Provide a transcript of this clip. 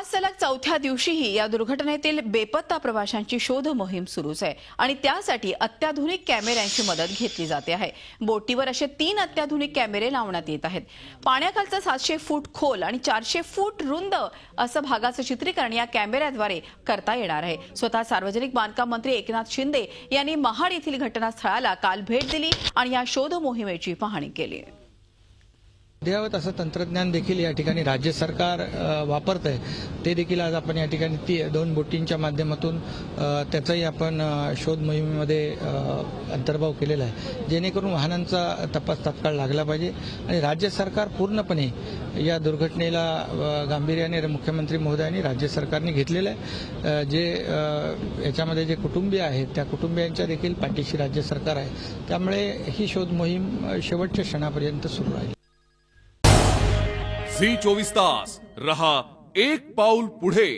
आज सलग चौथ्या दिवशीही या दुर्घटनेतील बेपत्ता प्रवाशांची शोध मोहीम सुरूच आहे आणि त्यासाठी अत्याधुनिक कॅमेऱ्यांची मदत घेतली जाते आहे। बोटीवर असे 3 अत्याधुनिक कॅमेरे लावण्यात येत आहेत। पाण्याखालचं 700 फूट खोल आणि 400 फूट रुंद असं भागाचं चित्रीकरण या कॅमेऱ्याद्वारे करता येणार आहे। स्वतः सार्वजनिक बांधकाम मंत्री एकनाथ शिंदे यांनी महाड येथील घटनास्थळाला काल भेट दिली आणि या शोध मोहिमेची पाहणी केली। अद्ययावत असं तंत्रज्ञान देखील या ठिकाणी राज्य सरकार वापरत आहे। ते देखील आज आपण या ठिकाणी 2 बोटींच्या माध्यमातून त्याचाही आपण शोध मोहिमेमध्ये अंतर्भाव केलेला आहे, जेणेकरून वाहनांचा तपास तात्काळ लागला पाहिजे आणि राज्य सरकार पूर्णपणे या दुर्घटनेला गांभीर्याने मुख्यमंत्री महोदयांनी राज्य सरकारने घेतलेलं आहे। जे याच्यामध्ये जे कुटुंबीय आहेत त्या कुटुंबियांच्या देखील पाठीशी राज्य सरकार आहे। त्यामुळे ही शोध मोहीम शेवटच्या क्षणापर्यंत सुरू राहील। झी 24 तास रहा एक पाऊल पुढे।